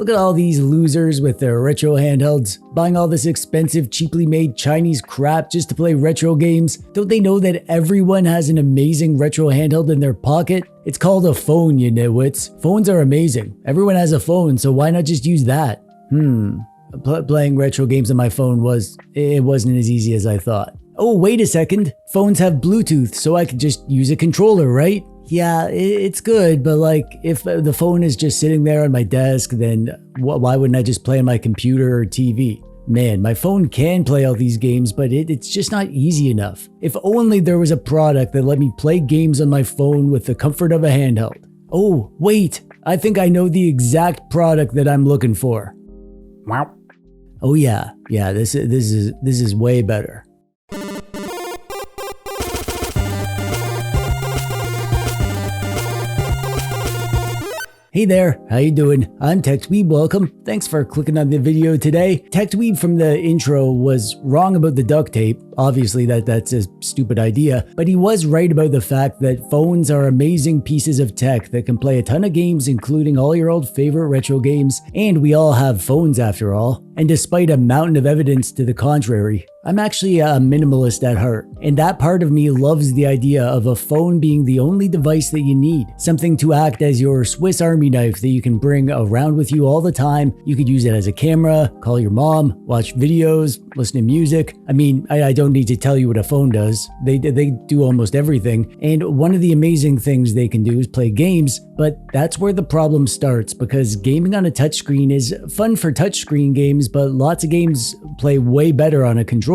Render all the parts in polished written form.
Look at all these losers with their retro handhelds, buying all this expensive, cheaply made Chinese crap just to play retro games. Don't they know that everyone has an amazing retro handheld in their pocket? It's called a phone, you nitwits. Phones are amazing. Everyone has a phone, so why not just use that? Playing retro games on my phone wasn't as easy as I thought. Oh, wait a second. Phones have Bluetooth, so I could just use a controller, right? Yeah, it's good, but like if the phone is just sitting there on my desk, then why wouldn't I just play on my computer or TV? Man, my phone can play all these games, but it's just not easy enough. If only there was a product that let me play games on my phone with the comfort of a handheld. Oh, wait, I think I know the exact product that I'm looking for. Wow. Oh yeah, this is way better. Hey there, how you doing? I'm TechDweeb, welcome. Thanks for clicking on the video today. TechDweeb from the intro was wrong about the duct tape. Obviously that's a stupid idea, but he was right about the fact that phones are amazing pieces of tech that can play a ton of games, including all your old favorite retro games, and we all have phones after all. And despite a mountain of evidence to the contrary, I'm actually a minimalist at heart, and that part of me loves the idea of a phone being the only device that you need. Something to act as your Swiss Army knife that you can bring around with you all the time. You could use it as a camera, call your mom, watch videos, listen to music. I mean, I don't need to tell you what a phone does. They do almost everything, and one of the amazing things they can do is play games, but that's where the problem starts, because gaming on a touchscreen is fun for touchscreen games, but lots of games play way better on a controller.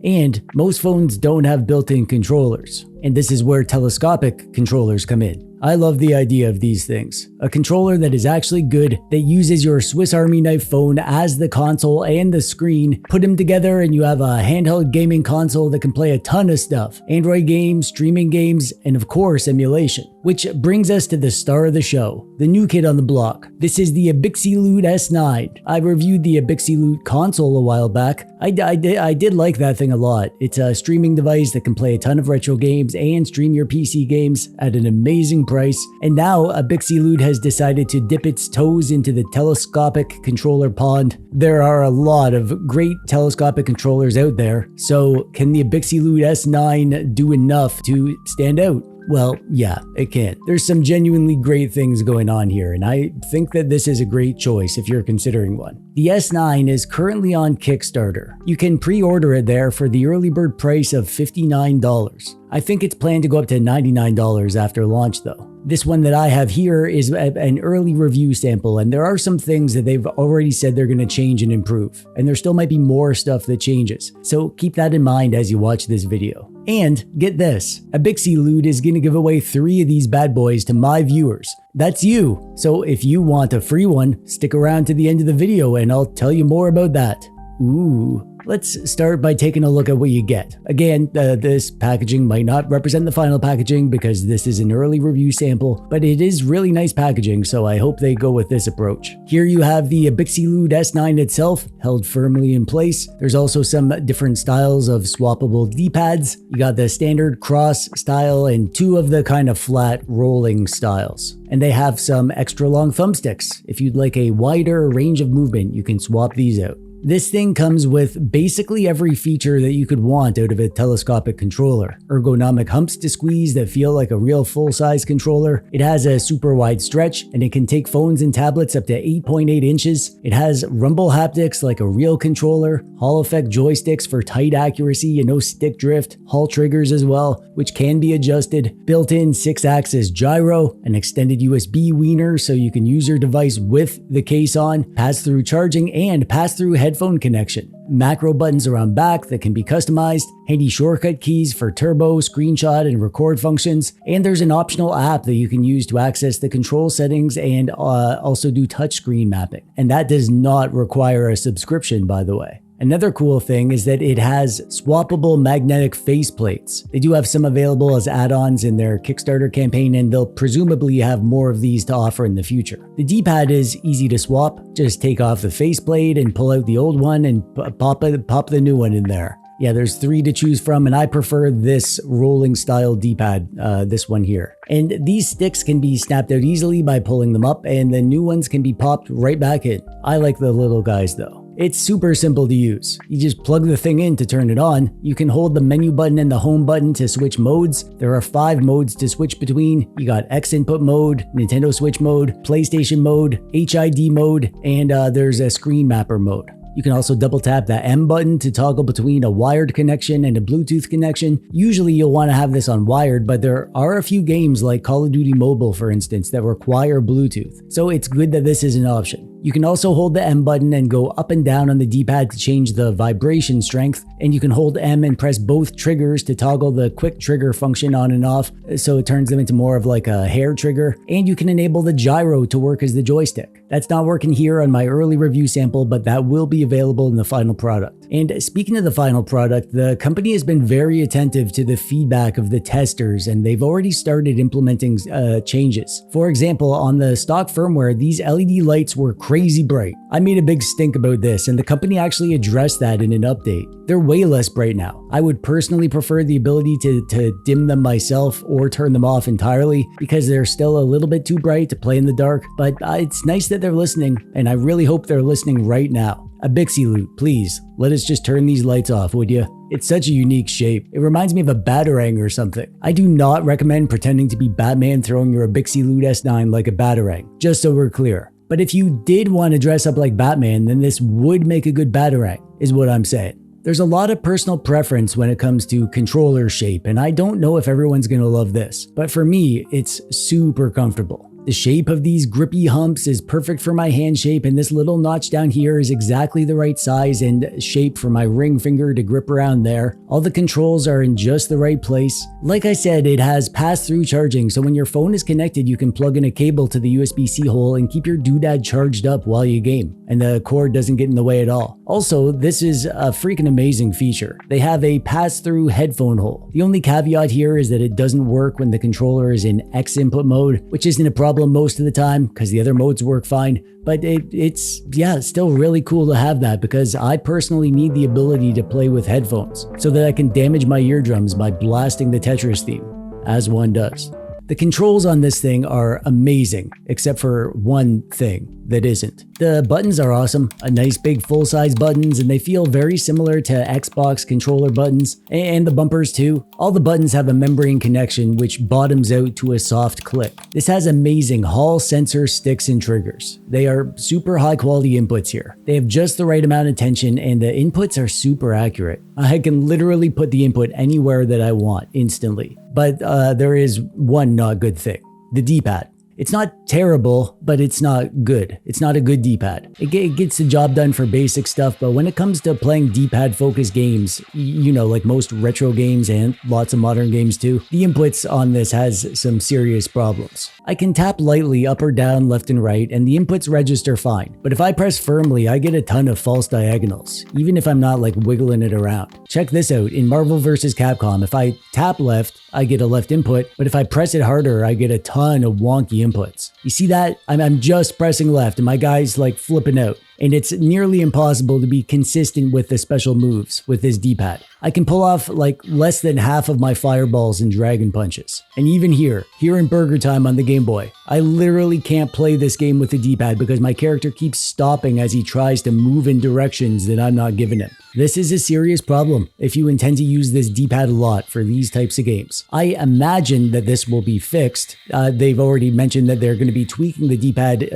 And most phones don't have built-in controllers. And this is where telescopic controllers come in. I love the idea of these things. A controller that is actually good, that uses your Swiss Army knife phone as the console and the screen. Put them together and you have a handheld gaming console that can play a ton of stuff. Android games, streaming games, and of course emulation. Which brings us to the star of the show, the new kid on the block. This is the ABXYLUTE S9. I reviewed the ABXYLUTE console a while back. I did like that thing a lot. It's a streaming device that can play a ton of retro games and stream your PC games at an amazing price. And now ABXYLUTE has decided to dip its toes into the telescopic controller pond. There are a lot of great telescopic controllers out there, so can the ABXYLUTE S9 do enough to stand out? Well, yeah, it can. There's some genuinely great things going on here, and I think that this is a great choice if you're considering one. The S9 is currently on Kickstarter. You can pre-order it there for the early bird price of $59. I think it's planned to go up to $99 after launch though. This one that I have here is an early review sample, and there are some things that they've already said they're going to change and improve, and there still might be more stuff that changes, so keep that in mind as you watch this video. And get this, ABXYLUTE is going to give away 3 of these bad boys to my viewers. That's you! So if you want a free one, stick around to the end of the video and I'll tell you more about that. Ooh. Let's start by taking a look at what you get. Again, this packaging might not represent the final packaging because this is an early review sample, but it is really nice packaging, so I hope they go with this approach. Here you have the ABXYLUTE S9 itself, held firmly in place. There's also some different styles of swappable D-pads. You got the standard cross style and 2 of the kind of flat rolling styles. And they have some extra long thumbsticks. If you'd like a wider range of movement, you can swap these out. This thing comes with basically every feature that you could want out of a telescopic controller. Ergonomic humps to squeeze that feel like a real full-size controller. It has a super wide stretch, and it can take phones and tablets up to 8.8 inches. It has rumble haptics like a real controller, Hall effect joysticks for tight accuracy and no stick drift, Hall triggers as well, which can be adjusted, built-in 6-axis gyro, an extended USB wiener so you can use your device with the case on, pass-through charging, and pass-through headphone connection. Macro buttons around back that can be customized, handy shortcut keys for turbo, screenshot, and record functions, and there's an optional app that you can use to access the control settings and also do touchscreen mapping. And that does not require a subscription, by the way. Another cool thing is that it has swappable magnetic faceplates. They do have some available as add-ons in their Kickstarter campaign, and they'll presumably have more of these to offer in the future. The D-pad is easy to swap. Just take off the faceplate and pull out the old one and pop the new one in there. Yeah, there's 3 to choose from, and I prefer this rolling style D-pad, this one here. And these sticks can be snapped out easily by pulling them up, and the new ones can be popped right back in. I like the little guys though. It's super simple to use. You just plug the thing in to turn it on. You can hold the menu button and the home button to switch modes. There are 5 modes to switch between. You got X input mode, Nintendo Switch mode, PlayStation mode, HID mode, and there's a screen mapper mode. You can also double tap the M button to toggle between a wired connection and a Bluetooth connection. Usually you'll want to have this on wired, but there are a few games like Call of Duty Mobile, for instance, that require Bluetooth. So it's good that this is an option. You can also hold the M button and go up and down on the D-pad to change the vibration strength, and you can hold M and press both triggers to toggle the quick trigger function on and off, so it turns them into more of like a hair trigger, and you can enable the gyro to work as the joystick. That's not working here on my early review sample, but that will be available in the final product. And speaking of the final product, the company has been very attentive to the feedback of the testers, and they've already started implementing changes. For example, on the stock firmware, these LED lights were crazy bright. I made a big stink about this, and the company actually addressed that in an update. They're way less bright now. I would personally prefer the ability to dim them myself or turn them off entirely, because they're still a little bit too bright to play in the dark, but it's nice that they're listening, and I really hope they're listening right now. ABXYLUTE, please, let us just turn these lights off, would you? It's such a unique shape. It reminds me of a batarang or something. I do not recommend pretending to be Batman throwing your ABXYLUTE S9 like a batarang, just so we're clear. But if you did want to dress up like Batman, then this would make a good batarang, is what I'm saying. There's a lot of personal preference when it comes to controller shape, and I don't know if everyone's gonna love this, but for me, it's super comfortable. The shape of these grippy humps is perfect for my hand shape, and this little notch down here is exactly the right size and shape for my ring finger to grip around there. All the controls are in just the right place. Like I said, it has pass-through charging, so when your phone is connected, you can plug in a cable to the USB-C hole and keep your doodad charged up while you game, and the cord doesn't get in the way at all. Also, this is a freaking amazing feature. They have a pass-through headphone hole. The only caveat here is that it doesn't work when the controller is in X input mode, which isn't a problem most of the time because the other modes work fine, but it's still really cool to have that, because I personally need the ability to play with headphones so that I can damage my eardrums by blasting the Tetris theme, as one does. The controls on this thing are amazing, except for one thing that isn't. The buttons are awesome, a nice big full-size buttons, and they feel very similar to Xbox controller buttons, and the bumpers too. All the buttons have a membrane connection which bottoms out to a soft click. This has amazing Hall sensor sticks and triggers. They are super high quality inputs here. They have just the right amount of tension, and the inputs are super accurate. I can literally put the input anywhere that I want instantly. But there is one not good thing: the D-pad. It's not terrible, but it's not good. It's not a good D-pad. It gets the job done for basic stuff, but when it comes to playing D-pad focused games, you know, like most retro games and lots of modern games too, the inputs on this has some serious problems. I can tap lightly up or down, left and right, and the inputs register fine. But if I press firmly, I get a ton of false diagonals, even if I'm not like wiggling it around. Check this out. In Marvel vs. Capcom, if I tap left, I get a left input, but if I press it harder, I get a ton of wonky inputs. You see that? I'm just pressing left and my guy's like flipping out. And it's nearly impossible to be consistent with the special moves with this D-pad. I can pull off like less than half of my fireballs and dragon punches. And even here in Burger Time on the Game Boy, I literally can't play this game with the D-pad because my character keeps stopping as he tries to move in directions that I'm not giving him. This is a serious problem if you intend to use this D-pad a lot for these types of games. I imagine that this will be fixed. They've already mentioned that they're going to be tweaking the D-pad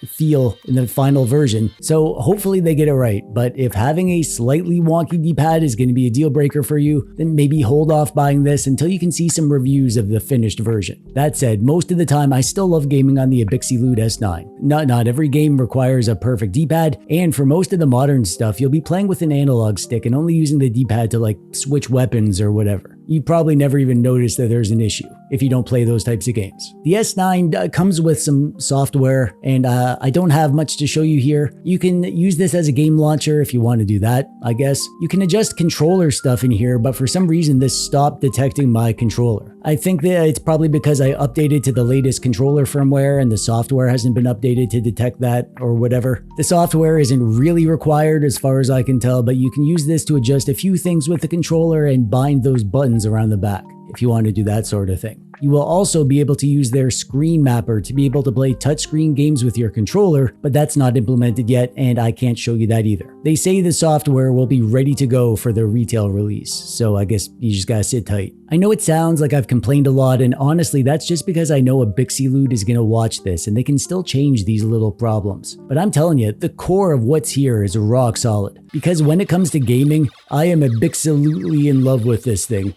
feel in the final version. So hopefully they get it right, but if having a slightly wonky D-pad is going to be a deal breaker for you, then maybe hold off buying this until you can see some reviews of the finished version. That said, most of the time I still love gaming on the ABXYLUTE S9. Not every game requires a perfect D-pad, and for most of the modern stuff, you'll be playing with an analog stick and only using the D-pad to like switch weapons or whatever. You probably never even notice that there's an issue if you don't play those types of games. The S9 comes with some software, and I don't have much to show you here. You can use this as a game launcher if you want to do that, I guess. You can adjust controller stuff in here, but for some reason this stopped detecting my controller. I think that it's probably because I updated to the latest controller firmware and the software hasn't been updated to detect that or whatever. The software isn't really required as far as I can tell, but you can use this to adjust a few things with the controller and bind those buttons around the back if you want to do that sort of thing. You will also be able to use their screen mapper to be able to play touchscreen games with your controller, but that's not implemented yet and I can't show you that either. They say the software will be ready to go for their retail release, so I guess you just gotta sit tight. I know it sounds like I've complained a lot, and honestly that's just because I know ABXYLUTE is gonna watch this and they can still change these little problems. But I'm telling you, the core of what's here is rock solid. Because when it comes to gaming, I am ABXYLUTEly in love with this thing.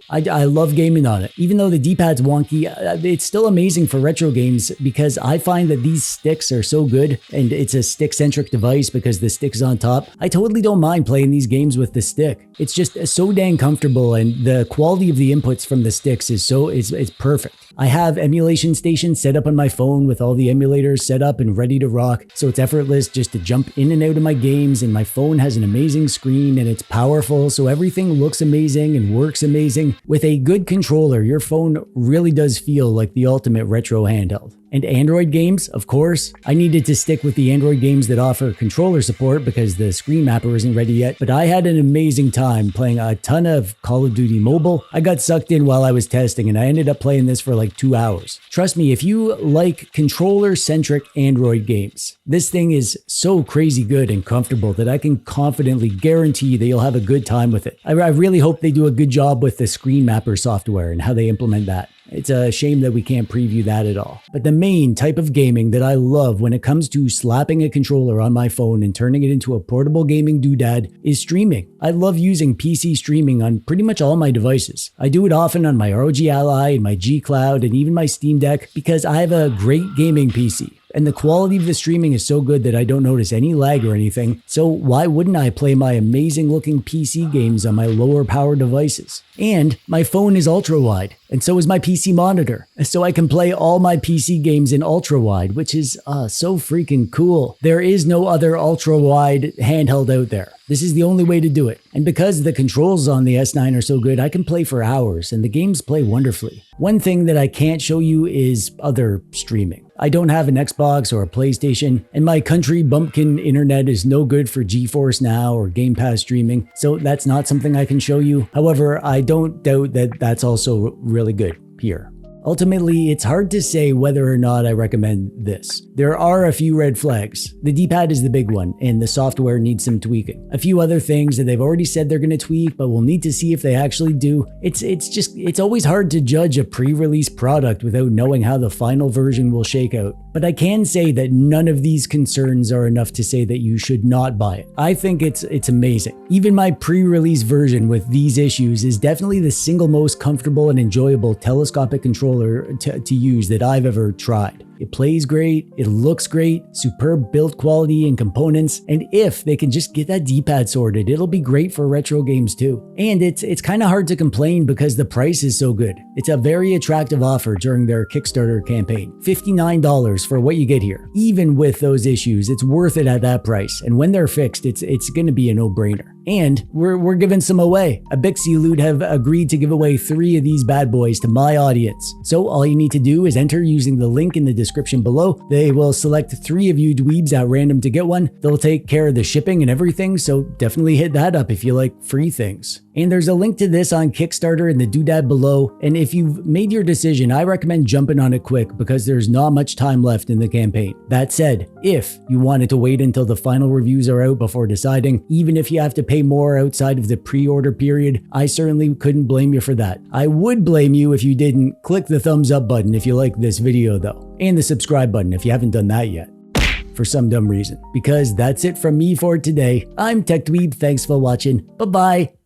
I love gaming on it. Even though the D-pad's wonky, it's still amazing for retro games because I find that these sticks are so good, and it's a stick-centric device because the stick is on top. I totally don't mind playing these games with the stick. It's just so dang comfortable, and the quality of the inputs from the sticks is it's perfect. I have emulation stations set up on my phone with all the emulators set up and ready to rock, so it's effortless just to jump in and out of my games, and my phone has an amazing screen and it's powerful, so everything looks amazing and works amazing. With a good controller, your phone really does feel like the ultimate retro handheld. And Android games, of course. I needed to stick with the Android games that offer controller support because the screen mapper isn't ready yet, but I had an amazing time playing a ton of Call of Duty Mobile. I got sucked in while I was testing and I ended up playing this for like 2 hours. Trust me, if you like controller-centric Android games, this thing is so crazy good and comfortable that I can confidently guarantee that you'll have a good time with it. I really hope they do a good job with the screen mapper software and how they implement that. It's a shame that we can't preview that at all. But the main type of gaming that I love when it comes to slapping a controller on my phone and turning it into a portable gaming doodad is streaming. I love using PC streaming on pretty much all my devices. I do it often on my ROG Ally and my G Cloud and even my Steam Deck because I have a great gaming PC. And the quality of the streaming is so good that I don't notice any lag or anything, so why wouldn't I play my amazing looking PC games on my lower power devices? And my phone is ultra wide, and so is my PC monitor, so I can play all my PC games in ultra wide, which is so freaking cool. There is no other ultra wide handheld out there. This is the only way to do it. And because the controls on the S9 are so good, I can play for hours and the games play wonderfully. One thing that I can't show you is other streaming. I don't have an Xbox or a PlayStation, and my country bumpkin internet is no good for GeForce Now or Game Pass streaming, so that's not something I can show you. However, I don't doubt that that's also really good here. Ultimately, it's hard to say whether or not I recommend this. There are a few red flags. The D-pad is the big one, and the software needs some tweaking. A few other things that they've already said they're going to tweak, but we'll need to see if they actually do. It's always hard to judge a pre-release product without knowing how the final version will shake out. But I can say that none of these concerns are enough to say that you should not buy it. I think it's amazing. Even my pre-release version with these issues is definitely the single most comfortable and enjoyable telescopic controller to use that I've ever tried. It plays great, it looks great, superb build quality and components, and if they can just get that D-pad sorted, it'll be great for retro games too. And it's kind of hard to complain because the price is so good. It's a very attractive offer during their Kickstarter campaign. $59 for what you get here. Even with those issues, it's worth it at that price, and when they're fixed, it's gonna be a no-brainer. And we're giving some away. ABXYLUTE have agreed to give away 3 of these bad boys to my audience. So all you need to do is enter using the link in the description below. They will select 3 of you dweebs at random to get one. They'll take care of the shipping and everything, so definitely hit that up if you like free things. And there's a link to this on Kickstarter in the doodad below. And if you've made your decision, I recommend jumping on it quick because there's not much time left in the campaign. That said, if you wanted to wait until the final reviews are out before deciding, even if you have to pay more outside of the pre-order period, I certainly couldn't blame you for that. I would blame you if you didn't click the thumbs up button if you like this video though, and the subscribe button if you haven't done that yet. For some dumb reason. Because that's it from me for today. I'm TechDweeb, thanks for watching, bye bye.